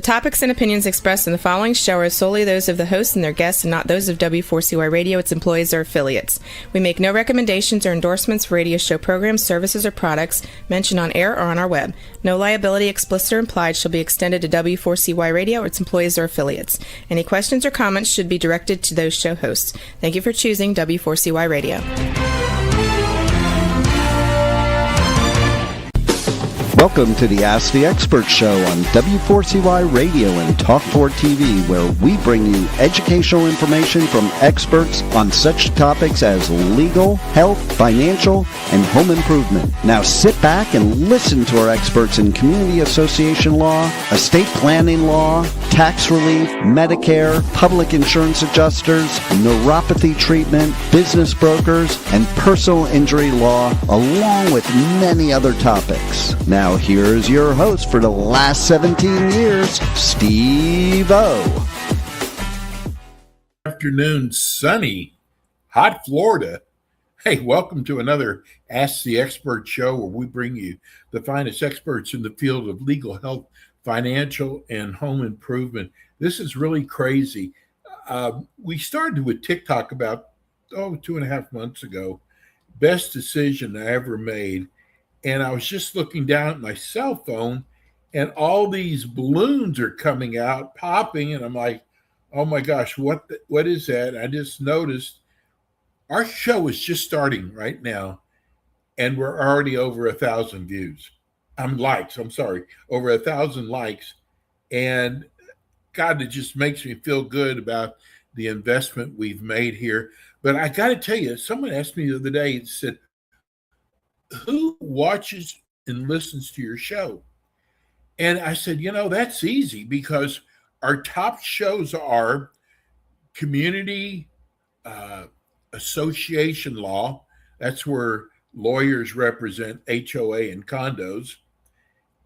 topics and opinions expressed in the following show are solely those of the host and their guests and not those of W4CY Radio, its employees, or affiliates. We make no recommendations or endorsements for radio show programs, services, or products mentioned on air or on our web. No liability, explicit or implied, shall be extended to W4CY Radio or its employees or affiliates. Any questions or comments should be directed to those show hosts. Thank you for choosing W4CY Radio. Welcome to the Ask the Expert Show on W4CY Radio and Talk4 TV, where we bring you educational information from experts on such topics as legal, health, financial, and home improvement. Now sit back and listen to our experts in community association law, estate planning law, tax relief, Medicare, public insurance adjusters, neuropathy treatment, business brokers, and personal injury law, along with many other topics. Now here's your host for the last 17 years, Steve O. Afternoon, sunny, hot Florida. Hey, welcome to another Ask the Expert show where we bring you the finest experts in the field of legal, health, financial, and home improvement. This is really crazy. We started with TikTok about 2.5 months ago. Best decision I ever made. And I was just looking down at my cell phone, and all these balloons are coming out, popping, and I'm like, oh my gosh, what is that? I just noticed our show is just starting right now, and we're already over 1,000 views. Over 1,000 likes. And God, it just makes me feel good about the investment we've made here. But I got to tell you, someone asked me the other day and said, who watches and listens to your show? And I said, that's easy, because our top shows are community association law. That's where lawyers represent HOA and condos.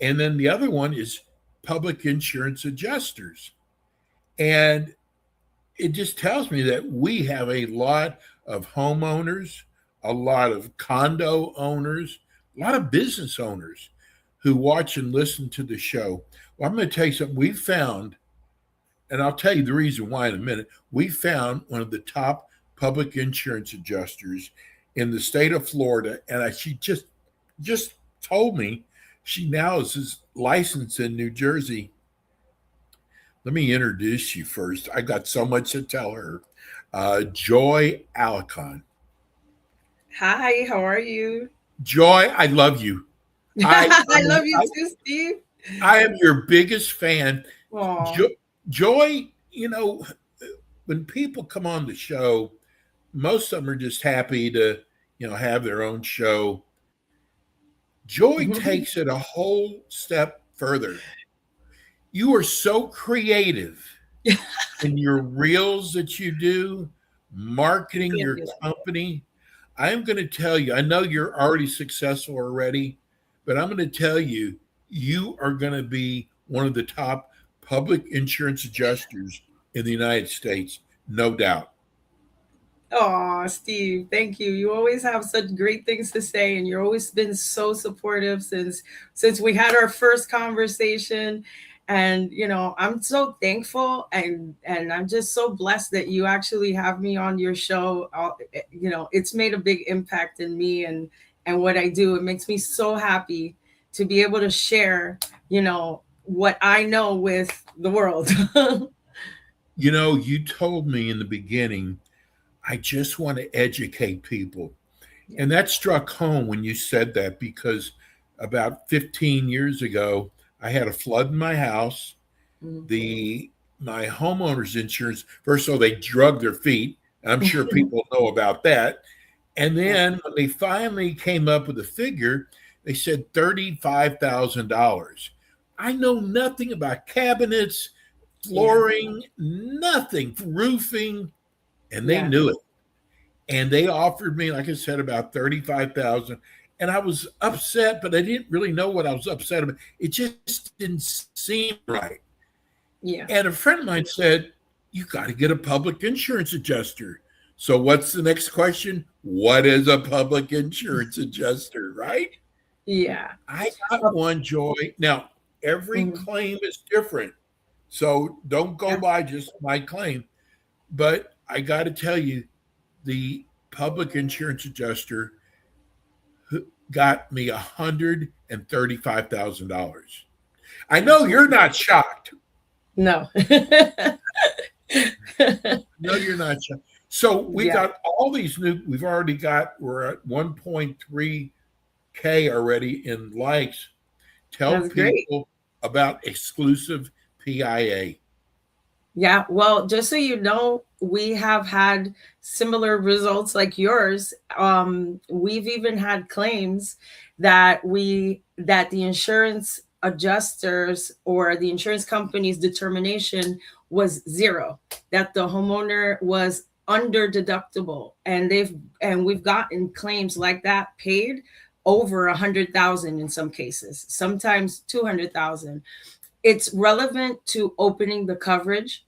And then the other one is public insurance adjusters. And it just tells me that we have a lot of homeowners, a lot of condo owners, a lot of business owners who watch and listen to the show. Well, I'm going to tell you something we found, and I'll tell you the reason why in a minute. We found one of the top public insurance adjusters in the state of Florida, and she just told me she now is licensed in New Jersey. Let me introduce you first. I got so much to tell her. Joy Alicon. Hi, how are you? Joy, I love you. I love you too, Steve. I am your biggest fan. Joy, when people come on the show, most of them are just happy to, have their own show. Joy takes it a whole step further. You are so creative in your reels that you do, marketing your company. I'm going to tell you, I know you're already successful already, but I'm going to tell you, you are going to be one of the top public insurance adjusters in the United States, no doubt. Oh, Steve, thank you. You always have such great things to say, and you've always been so supportive since we had our first conversation. And, I'm so thankful and I'm just so blessed that you actually have me on your show. It's made a big impact in me and what I do. It makes me so happy to be able to share, what I know with the world. You told me in the beginning, I just want to educate people. And that struck home when you said that, because about 15 years ago, I had a flood in my house. My homeowner's insurance, first of all, they drug their feet. I'm sure people know about that. And then when they finally came up with a figure, they said $35,000. I know nothing about cabinets, flooring, nothing, roofing, and they knew it. And they offered me, like I said, about $35,000. And I was upset, but I didn't really know what I was upset about. It just didn't seem right. Yeah. And a friend of mine said, you got to get a public insurance adjuster. So what's the next question? What is a public insurance adjuster, right? Yeah. I got one, Joy. Now, every claim is different. So don't go Yeah. by just my claim. But I got to tell you, the public insurance adjuster got me $135,000. I know you're not shocked. No. No, you're not shocked. So we Yeah, got all these new. We're at 1.3K already in likes. Tell that's great. people about exclusive PIA. Yeah, well, just so you know, we have had similar results like yours. We've even had claims that the insurance adjusters or the insurance company's determination was zero, that the homeowner was under deductible, and we've gotten claims like that paid over 100,000 in some cases, sometimes 200,000. It's relevant to opening the coverage.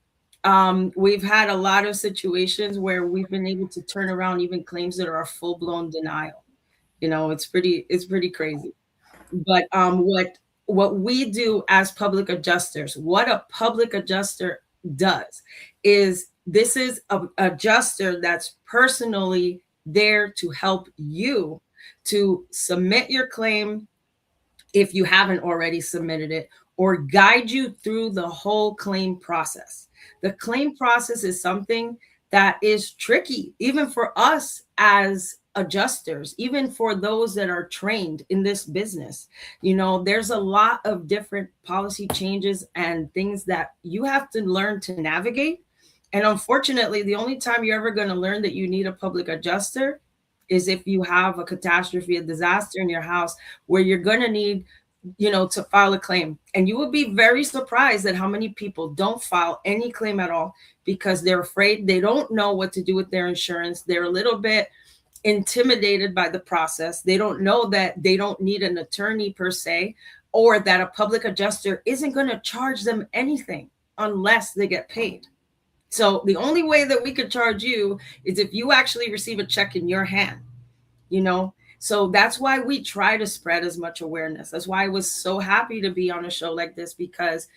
We've had a lot of situations where we've been able to turn around even claims that are a full-blown denial. It's pretty crazy. But what we do as public adjusters, what a public adjuster does is this is a adjuster that's personally there to help you to submit your claim if you haven't already submitted it, or guide you through the whole claim process. The claim process is something that is tricky, even for us as adjusters, even for those that are trained in this business. There's a lot of different policy changes and things that you have to learn to navigate. And unfortunately, the only time you're ever going to learn that you need a public adjuster is if you have a catastrophe, a disaster in your house where you're going to need, to file a claim. And you will be very surprised at how many people don't file any claim at all because they're afraid. They don't know what to do with their insurance. They're a little bit intimidated by the process. They don't know that they don't need an attorney per se, or that a public adjuster isn't going to charge them anything unless they get paid. So the only way that we could charge you is if you actually receive a check in your hand, So that's why we try to spread as much awareness. That's why I was so happy to be on a show like this, because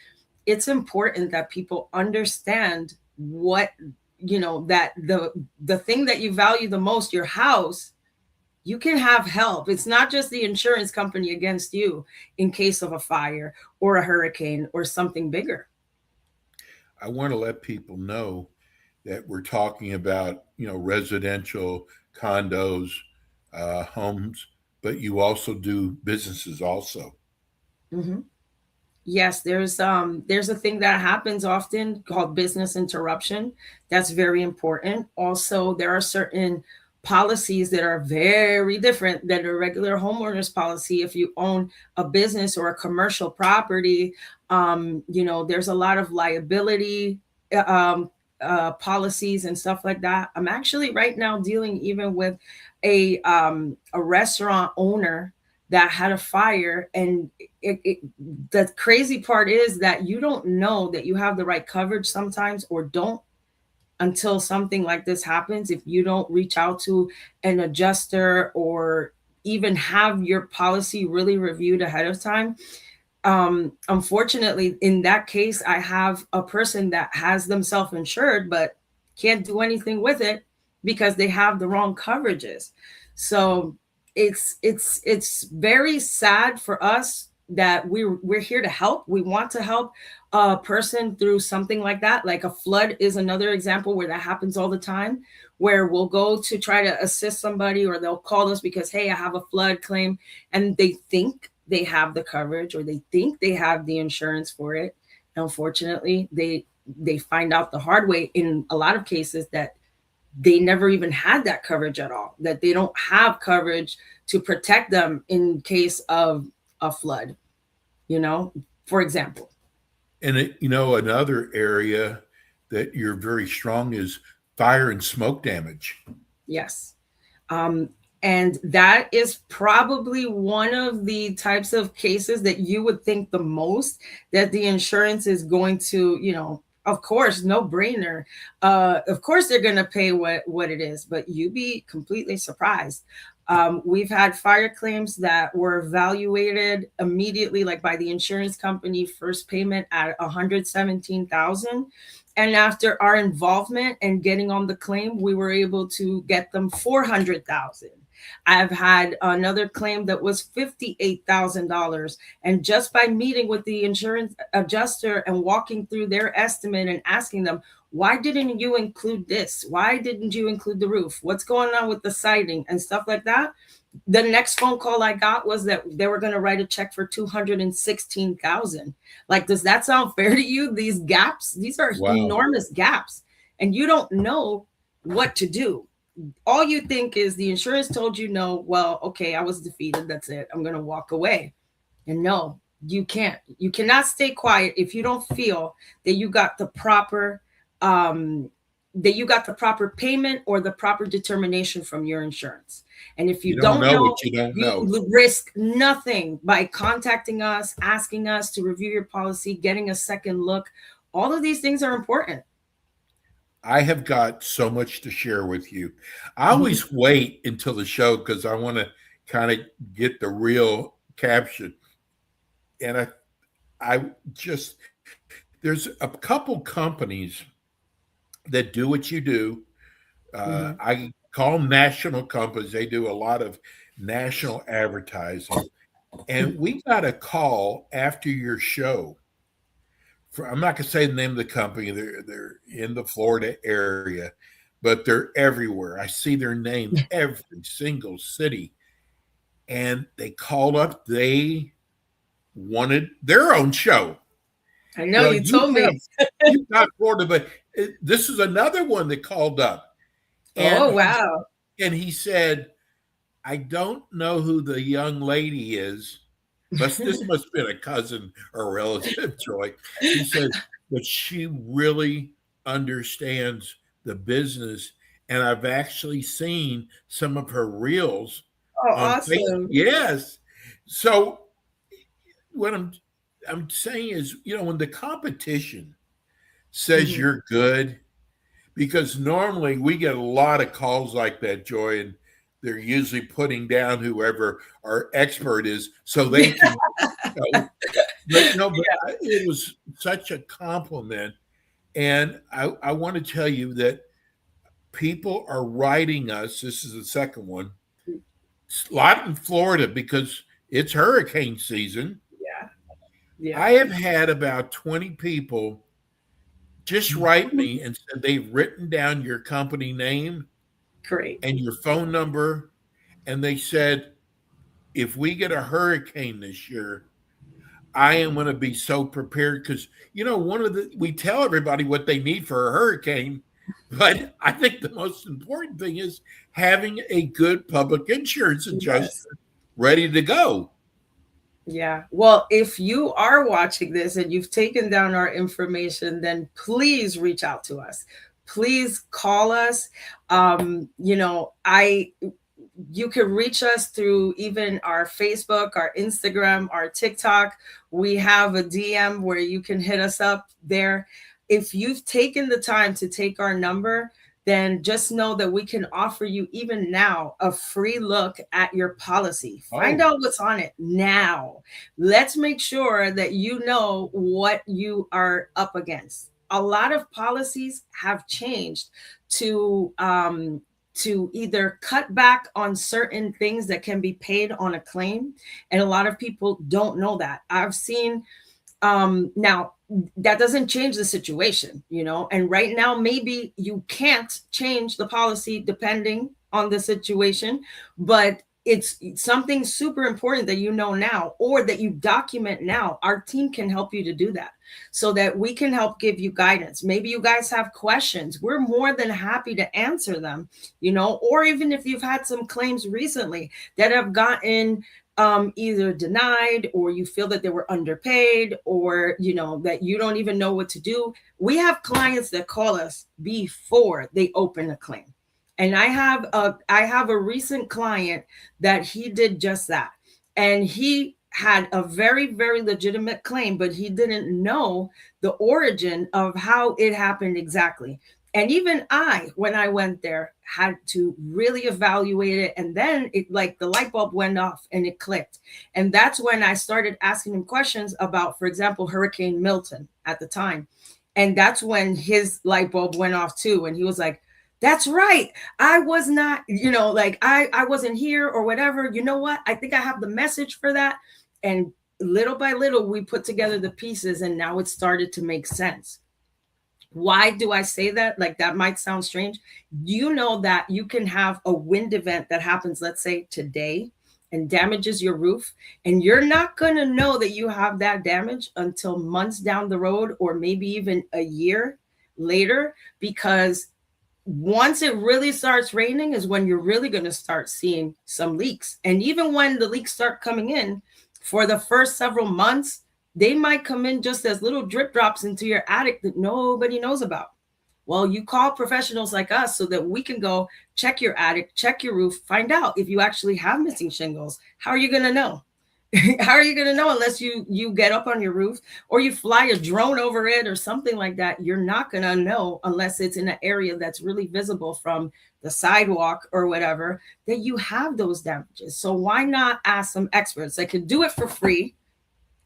it's important that people understand what, that the thing that you value the most, your house, you can have help. It's not just the insurance company against you in case of a fire or a hurricane or something bigger. I want to let people know that we're talking about, residential condos, homes, but you also do businesses also. Mm-hmm. Yes, there's a thing that happens often called business interruption. That's very important. Also, there are certain policies that are very different than a regular homeowner's policy. If you own a business or a commercial property, there's a lot of liability policies and stuff like that. I'm actually right now dealing even with a restaurant owner that had a fire, and the crazy part is that you don't know that you have the right coverage sometimes, or don't, until something like this happens. If you don't reach out to an adjuster or even have your policy really reviewed ahead of time. Unfortunately, in that case, I have a person that has them self-insured but can't do anything with it because they have the wrong coverages. So it's very sad for us that we're here to help. We want to help a person through something like that. Like a flood is another example where that happens all the time, where we'll go to try to assist somebody, or they'll call us because, hey, I have a flood claim, and they think they have the coverage, or they think they have the insurance for it. Unfortunately, they find out the hard way in a lot of cases that they never even had that coverage at all, that they don't have coverage to protect them in case of a flood, for example. And another area that you're very strong is fire and smoke damage. Yes. And that is probably one of the types of cases that you would think the most that the insurance is going to, of course, no brainer. Of course, they're going to pay what it is, but you'd be completely surprised. We've had fire claims that were evaluated immediately, like by the insurance company, first payment at $117,000. And after our involvement and getting on the claim, we were able to get them $400,000. I've had another claim that was $58,000. And just by meeting with the insurance adjuster and walking through their estimate and asking them, why didn't you include this? Why didn't you include the roof? What's going on with the siding and stuff like that? The next phone call I got was that they were going to write a check for $216,000. Like, does that sound fair to you? These gaps, these are enormous gaps, and you don't know what to do. All you think is the insurance told you no. Well, okay, I was defeated. That's it. I'm going to walk away. And no, you can't. You cannot stay quiet if you don't feel that you got the proper payment or the proper determination from your insurance. And if you don't know what you don't know, you risk nothing by contacting us, asking us to review your policy, getting a second look. All of these things are important. I have got so much to share with you. I always wait until the show because I want to kind of get the real caption. And I just, there's a couple companies that do what you do. I call them national companies. They do a lot of national advertising. And we got a call after your show. I'm not going to say the name of the company. They're in the Florida area, but they're everywhere. I see their name every single city. And they called up. They wanted their own show. I know, you told me. You got Florida, but this is another one that called up. And wow. And he said, I don't know who the young lady is, but this must have been a cousin or relative, Joy. He said, but she really understands the business. And I've actually seen some of her reels. Oh, awesome. Facebook. Yes. So what I'm saying is, when the competition says you're good, because normally we get a lot of calls like that, Joy, and they're usually putting down whoever our expert is so they can. But it was such a compliment. And I want to tell you that people are writing us. This is the second one. A lot in Florida because it's hurricane season. Yeah. I have had about 20 people just write me and said they've written down your company name. Great. And your phone number. And they said, if we get a hurricane this year, I am going to be so prepared because, we tell everybody what they need for a hurricane, but I think the most important thing is having a good public insurance adjuster ready to go. Yeah. Well, if you are watching this and you've taken down our information, then please reach out to us. Please call us. You can reach us through even our Facebook, our Instagram, our TikTok. We have a DM where you can hit us up there. If you've taken the time to take our number, then just know that we can offer you even now a free look at your policy. Find out what's on it now. Let's make sure that you know what you are up against. A lot of policies have changed to either cut back on certain things that can be paid on a claim. And a lot of people don't know that. I've seen now that doesn't change the situation, and right now, maybe you can't change the policy depending on the situation, but it's something super important that you know now or that you document now. Our team can help you to do that so that we can help give you guidance. Maybe you guys have questions. We're more than happy to answer them, or even if you've had some claims recently that have gotten either denied or you feel that they were underpaid or, that you don't even know what to do. We have clients that call us before they open a claim. And I have a recent client that he did just that. And he had a very, very legitimate claim, but he didn't know the origin of how it happened exactly. And even I, when I went there, had to really evaluate it. And then it, like, the light bulb went off and it clicked. And that's when I started asking him questions about, for example, Hurricane Milton at the time. And that's when his light bulb went off too. And he was like, that's right. I was not, like I wasn't here or whatever. You know what? I think I have the message for that. And little by little, we put together the pieces and now it started to make sense. Why do I say that? Like, that might sound strange. You know that you can have a wind event that happens, let's say today, and damages your roof, and you're not going to know that you have that damage until months down the road, or maybe even a year later, because once it really starts raining is when you're really going to start seeing some leaks. And even when the leaks start coming in, for the first several months, they might come in just as little drip drops into your attic that nobody knows about. Well, you call professionals like us so that we can go check your attic, check your roof, find out if you actually have missing shingles. How are you going to know? How are you going to know unless you get up on your roof or you fly a drone over it or something like that? You're not going to know unless it's in an area that's really visible from the sidewalk or whatever, that you have those damages. So why not ask some experts that could do it for free,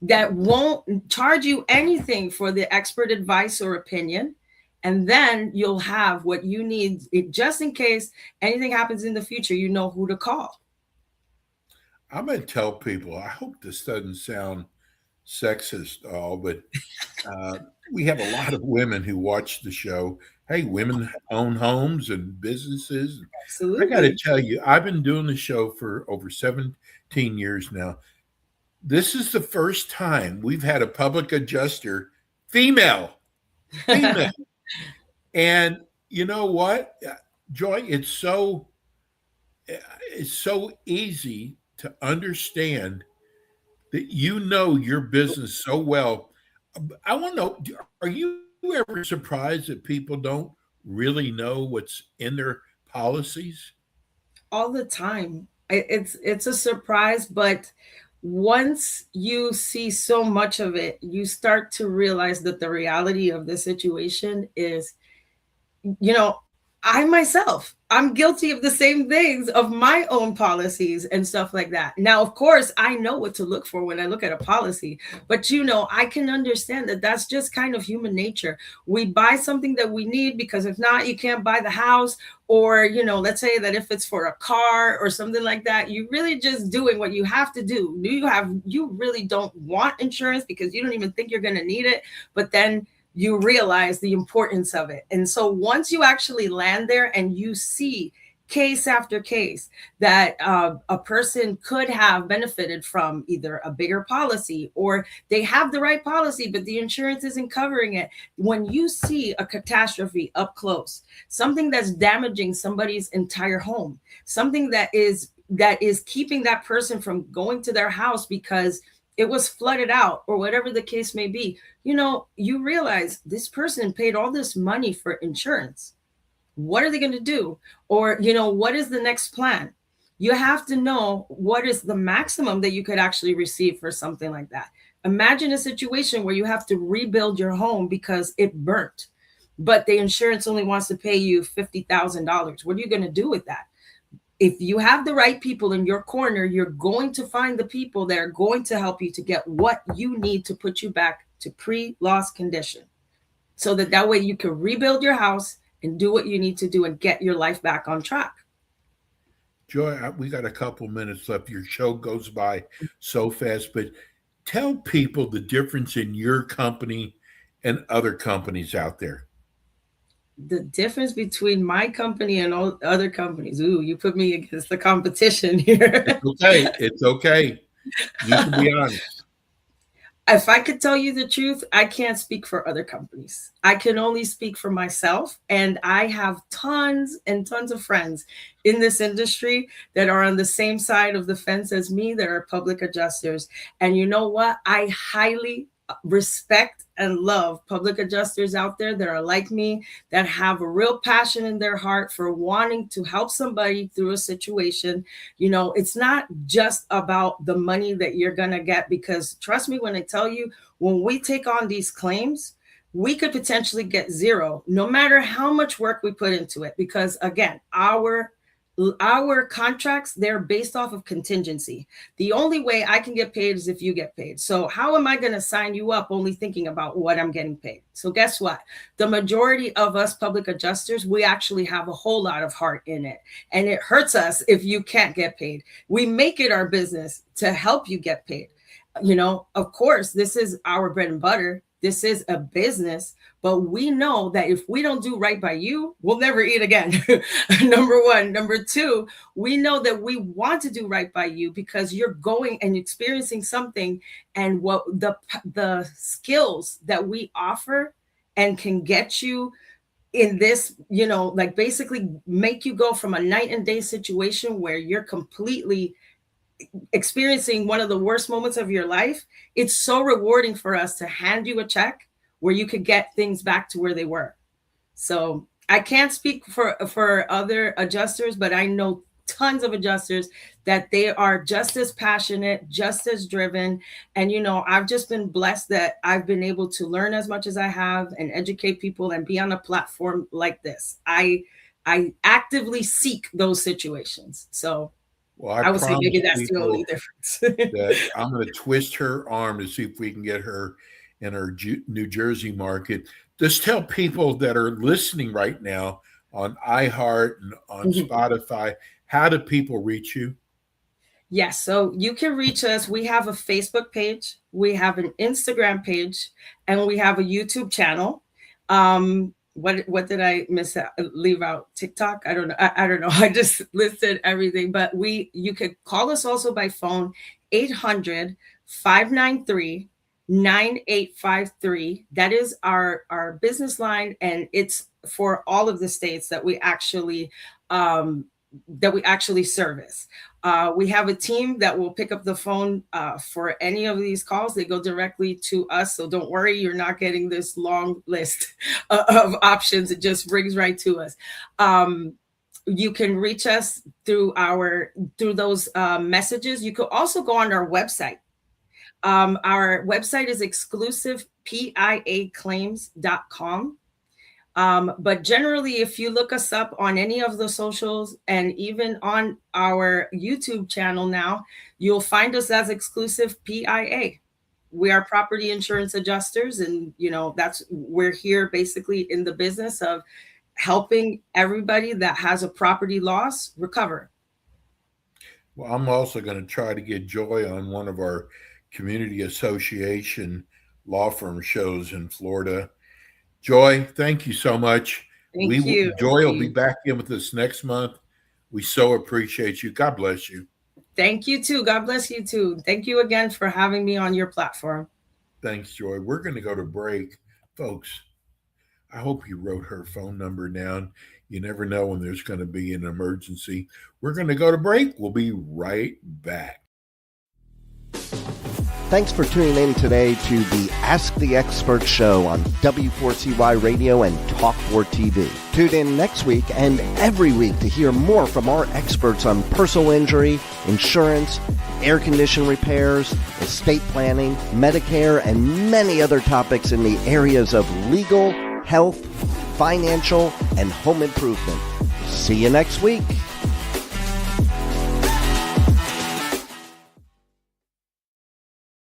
that won't charge you anything for the expert advice or opinion? And then you'll have what you need, just in case anything happens in the future, you know who to call. I'm going to tell people, I hope this doesn't sound sexist at all, but we have a lot of women who watch the show. Hey, women own homes and businesses. Absolutely. I got to tell you, I've been doing the show for over 17 years now. This is the first time we've had a public adjuster, female. And you know what, Joy, it's so easy to understand that you know your business so well. I want to know, are you ever surprised that people don't really know what's in their policies? All the time. It's a surprise, but once you see so much of it, you start to realize that the reality of the situation is, I myself, I'm guilty of the same things, of my own policies and stuff like that. Now, of course, I know what to look for when I look at a policy, but I can understand that that's just kind of human nature. We buy something that we need because if not, you can't buy the house. Or, let's say that if it's for a car or something like that, you're really just doing what you have to do. You really don't want insurance because you don't even think you're going to need it. But then you realize the importance of it. And so once you actually land there and you see case after case that a person could have benefited from either a bigger policy or they have the right policy, but the insurance isn't covering it. When you see a catastrophe up close, something that's damaging somebody's entire home, something that is keeping that person from going to their house because it was flooded out or whatever the case may be, you realize this person paid all this money for insurance. What are they going to do? Or, what is the next plan? You have to know what is the maximum that you could actually receive for something like that. Imagine a situation where you have to rebuild your home because it burnt, but the insurance only wants to pay you $50,000. What are you going to do with that? If you have the right people in your corner, you're going to find the people that are going to help you to get what you need to put you back to pre-loss condition, so that way you can rebuild your house and do what you need to do and get your life back on track. Joy, we got a couple minutes left. Your show goes by so fast, but tell people the difference in your company and other companies out there. The difference between my company and all other companies. Ooh, you put me against the competition here. It's okay. You can be honest. If I could tell you the truth, I can't speak for other companies. I can only speak for myself. And I have tons and tons of friends in this industry that are on the same side of the fence as me, that are public adjusters. And you know what? I highly respect and love public adjusters out there that are like me, that have a real passion in their heart for wanting to help somebody through a situation. It's not just about the money that you're going to get, because trust me when I tell you, when we take on these claims, we could potentially get zero, no matter how much work we put into it. Because again, our contracts, they're based off of contingency. The only way I can get paid is if you get paid. So how am I going to sign you up only thinking about what I'm getting paid? So guess what? The majority of us public adjusters, we actually have a whole lot of heart in it. And it hurts us if you can't get paid. We make it our business to help you get paid. You know, of course, this is our bread and butter. This is a business, but we know that if we don't do right by you, we'll never eat again. Number one. Number two, we know that we want to do right by you because you're going and experiencing something, and what the skills that we offer and can get you in this, you know, like basically make you go from a night and day situation where you're completely experiencing one of the worst moments of your life. It's so rewarding for us to hand you a check where you could get things back to where they were. So I can't speak for other adjusters, but I know tons of adjusters that they are just as passionate, just as driven. And, you know, I've just been blessed that I've been able to learn as much as I have and educate people and be on a platform like this. I actively seek those situations. So well, I would say maybe that's the only difference. That I'm going to twist her arm to see if we can get her in our New Jersey market. Just tell people that are listening right now on iHeart and on Spotify, how do people reach you? Yes, so you can reach us. We have a Facebook page, we have an Instagram page, and we have a YouTube channel. What did I leave out? TikTok? I don't know. I don't know. I just listed everything, but you could call us also by phone, 800-593-9853. That is our business line, and it's for all of the states that we actually service. We have a team that will pick up the phone for any of these calls. They go directly to us. So don't worry, you're not getting this long list of options. It just rings right to us. You can reach us through those messages. You could also go on our website. Our website is exclusivepiaclaims.com. But generally, if you look us up on any of the socials and even on our YouTube channel now, you'll find us as Exclusive PIA. We are property insurance adjusters, and you know we're here basically in the business of helping everybody that has a property loss recover. Well, I'm also going to try to get Joy on one of our community association law firm shows in Florida. Joy, thank you so much. Thank you. Joy will be back in with us next month. We so appreciate you. God bless you. Thank you too. God bless you too. Thank you again for having me on your platform. Thanks, Joy. We're going to go to break. Folks, I hope you wrote her phone number down. You never know when there's going to be an emergency. We're going to go to break. We'll be right back. Thanks for tuning in today to the Ask the Expert show on W4CY Radio and Talk4 TV. Tune in next week and every week to hear more from our experts on personal injury, insurance, air condition repairs, estate planning, Medicare, and many other topics in the areas of legal, health, financial, and home improvement. See you next week.